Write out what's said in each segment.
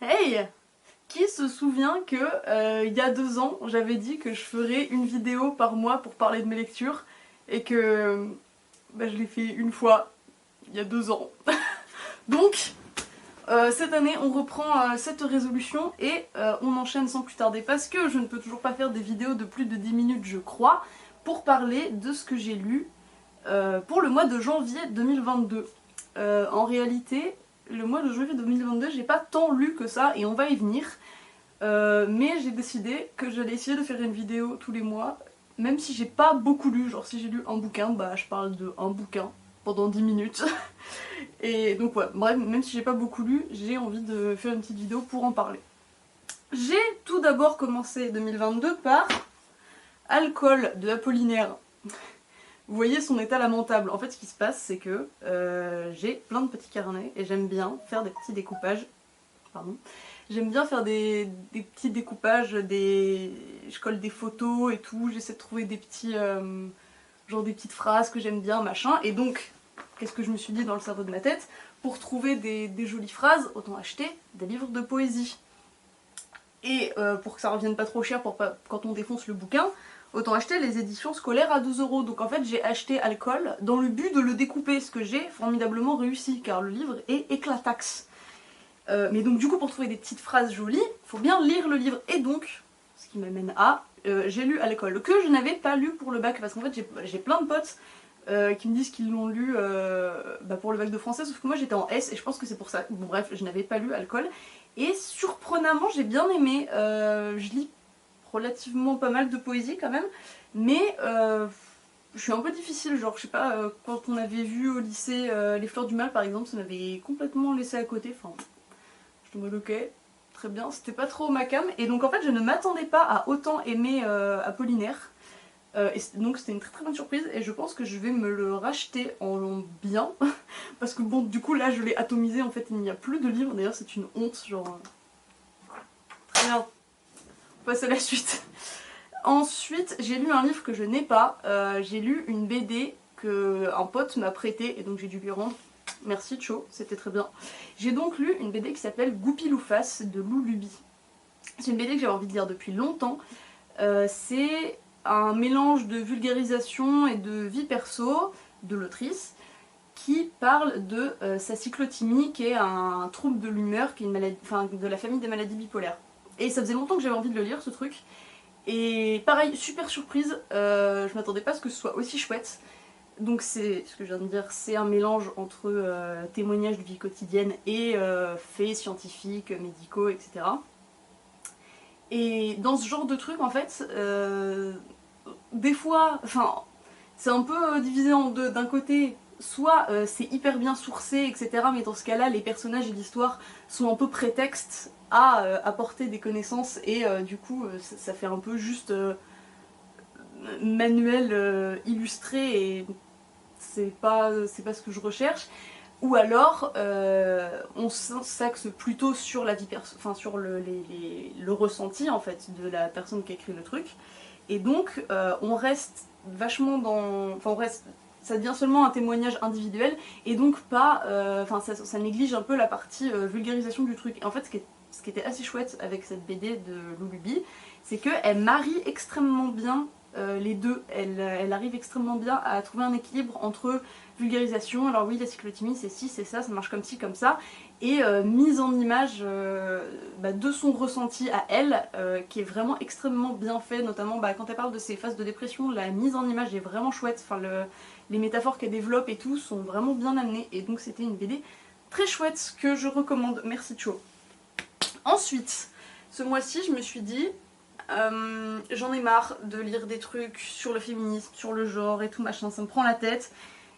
Hey! Qui se souvient que il y a 2 ans, j'avais dit que je ferais une vidéo par mois pour parler de mes lectures et que je l'ai fait une fois il y a 2 ans. Donc, cette année, on reprend cette résolution et on enchaîne sans plus tarder parce que je ne peux toujours pas faire des vidéos de plus de 10 minutes, je crois, pour parler de ce que j'ai lu pour le mois de janvier 2022. En réalité, le mois de janvier 2022, j'ai pas tant lu que ça et on va y venir. Mais j'ai décidé que j'allais essayer de faire une vidéo tous les mois, même si j'ai pas beaucoup lu. Genre si j'ai lu un bouquin, bah je parle de un bouquin pendant 10 minutes. Et donc ouais, bref, même si j'ai pas beaucoup lu, j'ai envie de faire une petite vidéo pour en parler. J'ai tout d'abord commencé 2022 par Alcool de Apollinaire. Vous voyez son état lamentable. En fait, ce qui se passe, c'est que j'ai plein de petits carnets et j'aime bien faire des petits découpages. Pardon. J'aime bien faire des petits découpages, je colle des photos et tout, j'essaie de trouver des petits, genre des petites phrases que j'aime bien, machin. Et donc, qu'est-ce que je me suis dit dans le cerveau de ma tête? Pour trouver des jolies phrases, autant acheter des livres de poésie. Et pour que ça revienne pas trop cher quand on défonce le bouquin, autant acheter les éditions scolaires à 2 €. Donc en fait j'ai acheté Alcool dans le but de le découper, ce que j'ai formidablement réussi, car le livre est éclataxe. Mais donc du coup pour trouver des petites phrases jolies, il faut bien lire le livre. Et donc, ce qui m'amène à, j'ai lu Alcool, que je n'avais pas lu pour le bac, parce qu'en fait j'ai plein de potes qui me disent qu'ils l'ont lu pour le bac de français, sauf que moi j'étais en S et je pense que c'est pour ça. Bon bref, je n'avais pas lu Alcool. Et surprenamment j'ai bien aimé, je lis relativement pas mal de poésie quand même, mais je suis un peu difficile, genre je sais pas, quand on avait vu au lycée Les Fleurs du Mal par exemple, ça m'avait complètement laissé à côté, enfin je me ok, très bien, c'était pas trop ma came, et donc en fait je ne m'attendais pas à autant aimer Apollinaire, et donc c'était une très très bonne surprise, et je pense que je vais me le racheter en bien, parce que bon du coup là je l'ai atomisé, en fait il n'y a plus de livres, d'ailleurs c'est une honte, genre... Très bien, on passe à la suite. Ensuite j'ai lu un livre que je n'ai pas, j'ai lu une BD qu'un pote m'a prêté, et donc j'ai dû lui rendre. Merci Cho, c'était très bien. J'ai donc lu une BD qui s'appelle Goupil-ou-Face de Lou Luby. C'est une BD que j'avais envie de lire depuis longtemps. C'est un mélange de vulgarisation et de vie perso de l'autrice qui parle de sa cyclothymie, qui est un trouble de l'humeur, qui est une maladie, enfin de la famille des maladies bipolaires. Et ça faisait longtemps que j'avais envie de le lire, ce truc. Et pareil, super surprise, je m'attendais pas à ce que ce soit aussi chouette. Donc c'est ce que je viens de dire, c'est un mélange entre témoignages de vie quotidienne et faits scientifiques, médicaux, etc. Et dans ce genre de truc, en fait, des fois, enfin, c'est un peu divisé en deux. D'un côté, soit c'est hyper bien sourcé, etc. Mais dans ce cas-là, les personnages et l'histoire sont un peu prétexte à apporter des connaissances et du coup, ça fait un peu juste manuel illustré et c'est pas ce que je recherche. Ou alors on s'axe plutôt sur la vie enfin sur le ressenti en fait de la personne qui a écrit le truc. Et donc on reste vachement dans, enfin on reste, ça devient seulement un témoignage individuel et donc pas, enfin ça néglige un peu la partie vulgarisation du truc. Et en fait ce qui était assez chouette avec cette BD de Lou Luby, c'est qu'elle marie extrêmement bien les deux. Elle arrive extrêmement bien à trouver un équilibre entre vulgarisation, alors oui la cyclothymie c'est ci, c'est ça marche comme ci, comme ça, et mise en image de son ressenti à elle, qui est vraiment extrêmement bien fait, notamment quand elle parle de ses phases de dépression, la mise en image est vraiment chouette, enfin les métaphores qu'elle développe et tout sont vraiment bien amenées, et donc c'était une BD très chouette que je recommande, merci Cho. Ensuite, ce mois-ci je me suis dit, j'en ai marre de lire des trucs sur le féminisme, sur le genre et tout machin, ça me prend la tête.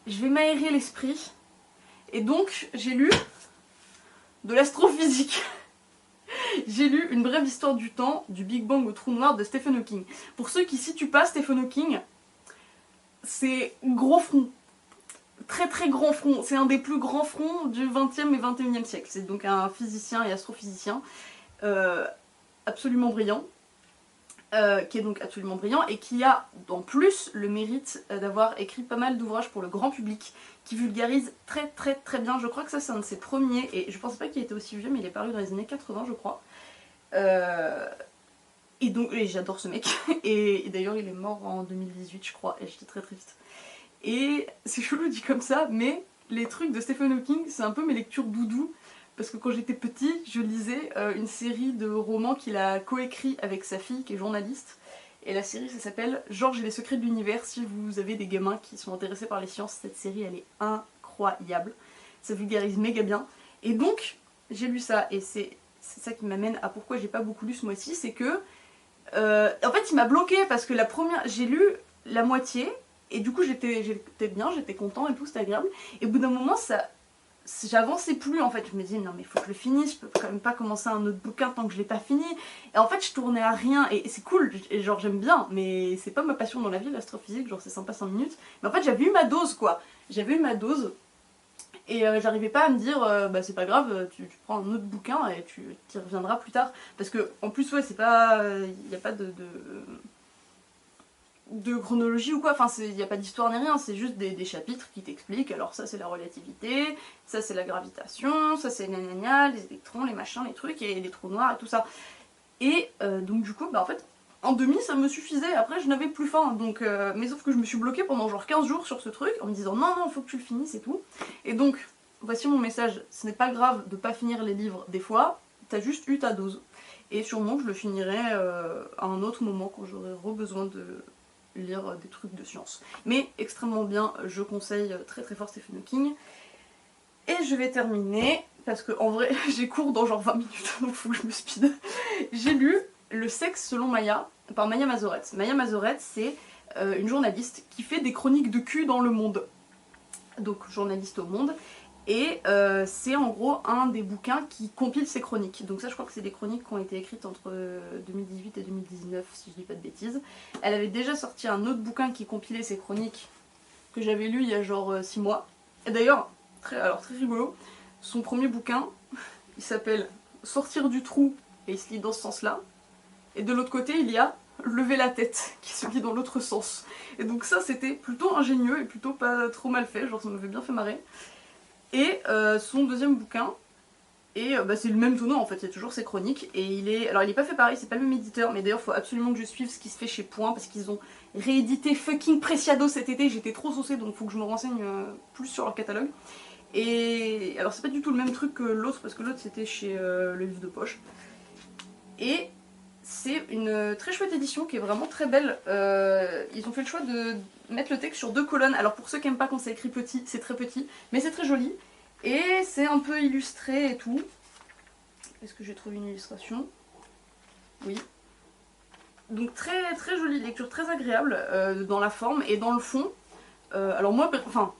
Je vais m'aérer l'esprit. Et donc, j'ai lu de l'astrophysique. J'ai lu Une brève histoire du temps, du Big Bang au trou noir de Stephen Hawking. Pour ceux qui situent pas Stephen Hawking, c'est gros front. Très très grand front. C'est un des plus grands fronts du 20e et 21e siècle. C'est donc un physicien et astrophysicien absolument brillant. qui est donc absolument brillant et qui a en plus le mérite d'avoir écrit pas mal d'ouvrages pour le grand public qui vulgarisent très très très bien. Je crois que ça c'est un de ses premiers et je pense pas qu'il était aussi vieux mais il est paru dans les années 80 je crois. Et donc et j'adore ce mec et d'ailleurs il est mort en 2018 je crois et j'étais très triste. Et c'est chelou dit comme ça mais les trucs de Stephen Hawking c'est un peu mes lectures doudou. Parce que quand j'étais petit, je lisais une série de romans qu'il a coécrit avec sa fille qui est journaliste. Et la série ça s'appelle Georges et les secrets de l'univers. Si vous avez des gamins qui sont intéressés par les sciences, cette série elle est incroyable. Ça vulgarise méga bien. Et donc j'ai lu ça et c'est ça qui m'amène à pourquoi j'ai pas beaucoup lu ce mois-ci. C'est que en fait il m'a bloqué parce que la première, j'ai lu la moitié et du coup j'étais bien, j'étais content et tout, c'était agréable. Et au bout d'un moment ça... j'avançais plus en fait, je me disais non mais il faut que je le finisse, je peux quand même pas commencer un autre bouquin tant que je l'ai pas fini. Et en fait je tournais à rien et c'est cool, et genre j'aime bien, mais c'est pas ma passion dans la vie l'astrophysique, genre c'est sympa 5 minutes. Mais en fait j'avais eu ma dose quoi, j'avais eu ma dose et j'arrivais pas à me dire bah c'est pas grave, tu prends un autre bouquin et tu y reviendras plus tard. Parce que en plus ouais c'est pas, y a pas de chronologie ou quoi, enfin il n'y a pas d'histoire ni rien, c'est juste des chapitres qui t'expliquent, alors ça c'est la relativité, ça c'est la gravitation, ça c'est les électrons, les machins, les trucs, et les trous noirs et tout ça. Et donc du coup, bah en fait, en demi ça me suffisait, après je n'avais plus faim, donc, mais sauf que je me suis bloquée pendant genre 15 jours sur ce truc, en me disant non non, faut que tu le finisses et tout. Et donc, voici mon message, ce n'est pas grave de pas finir les livres des fois, t'as juste eu ta dose. Et sûrement je le finirai à un autre moment quand j'aurai besoin de lire des trucs de science. Mais extrêmement bien, je conseille très très fort Stephen Hawking. Et je vais terminer, parce que en vrai j'ai cours dans genre 20 minutes, donc faut que je me speed. J'ai lu Le sexe selon Maya, par Maya Mazoret. Maya Mazoret c'est une journaliste qui fait des chroniques de cul dans le monde. Donc journaliste au monde. Et c'est en gros un des bouquins qui compile ses chroniques. Donc ça je crois que c'est des chroniques qui ont été écrites entre 2018 et 2019 si je dis pas de bêtises. Elle avait déjà sorti un autre bouquin qui compilait ses chroniques que j'avais lu il y a genre 6 mois. Et d'ailleurs, très rigolo, son premier bouquin il s'appelle Sortir du trou et il se lit dans ce sens là. Et de l'autre côté il y a Lever la tête qui se lit dans l'autre sens. Et donc ça c'était plutôt ingénieux et plutôt pas trop mal fait, genre ça m'avait bien fait marrer. Et son deuxième bouquin, et bah, c'est le même tonneau en fait, c'est toujours ses chroniques. Et il est. Alors il est pas fait pareil, c'est pas le même éditeur, mais d'ailleurs faut absolument que je suive ce qui se fait chez Point parce qu'ils ont réédité fucking Preciado cet été, j'étais trop saucée donc faut que je me renseigne plus sur leur catalogue. Et alors c'est pas du tout le même truc que l'autre parce que l'autre c'était chez Le Livre de Poche. Et c'est une très chouette édition qui est vraiment très belle. Ils ont fait le choix de mettre le texte sur 2 colonnes. Alors pour ceux qui aiment pas quand c'est écrit petit, c'est très petit, mais c'est très joli. Et c'est un peu illustré et tout. Est-ce que j'ai trouvé une illustration? Oui. Donc très très jolie lecture, très agréable dans la forme et dans le fond. Alors moi, enfin,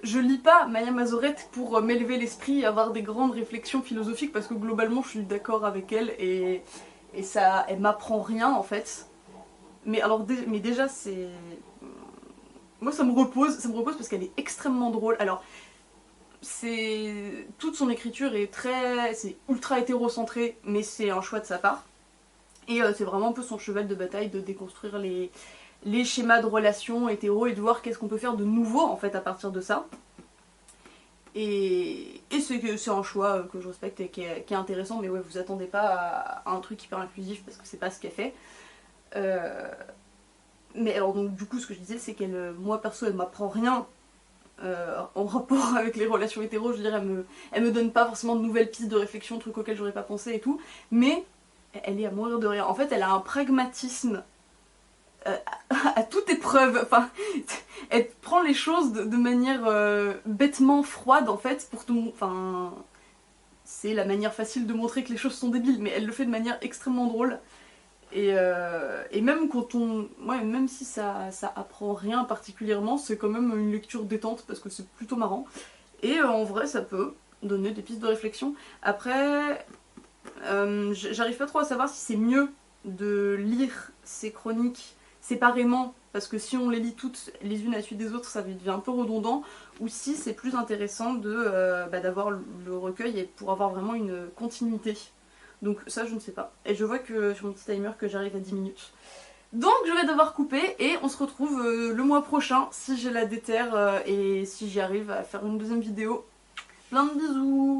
je lis pas Maya Mazoret pour m'élever l'esprit et avoir des grandes réflexions philosophiques parce que globalement je suis d'accord avec elle et ça, elle m'apprend rien en fait. Mais alors, mais déjà c'est... Moi ça me repose parce qu'elle est extrêmement drôle. Alors, c'est... Toute son écriture est très... c'est ultra hétérocentré, mais c'est un choix de sa part. Et c'est vraiment un peu son cheval de bataille de déconstruire les schémas de relations hétéro et de voir qu'est-ce qu'on peut faire de nouveau en fait à partir de ça. Et c'est un choix que je respecte et qui est intéressant, mais ouais, vous attendez pas à un truc hyper inclusif parce que c'est pas ce qu'elle fait. Mais alors donc du coup ce que je disais c'est qu'elle, moi perso elle m'apprend rien en rapport avec les relations hétéro, je dirais elle me donne pas forcément de nouvelles pistes de réflexion, trucs auxquels j'aurais pas pensé et tout, mais elle est à mourir de rire. En fait elle a un pragmatisme à toute épreuve, enfin elle prend les choses de manière bêtement froide en fait pour tout, enfin c'est la manière facile de montrer que les choses sont débiles, mais elle le fait de manière extrêmement drôle. Et même quand on... ouais, même si ça apprend rien particulièrement, c'est quand même une lecture détente parce que c'est plutôt marrant. Et en vrai ça peut donner des pistes de réflexion. Après, j'arrive pas trop à savoir si c'est mieux de lire ces chroniques séparément, parce que si on les lit toutes les unes à la suite des autres ça devient un peu redondant, ou si c'est plus intéressant de d'avoir le recueil et pour avoir vraiment une continuité Donc ça je ne sais pas. Et je vois que sur mon petit timer que j'arrive à 10 minutes. Donc je vais devoir couper et on se retrouve le mois prochain si j'ai la déterre et si j'y arrive à faire une deuxième vidéo. Plein de bisous.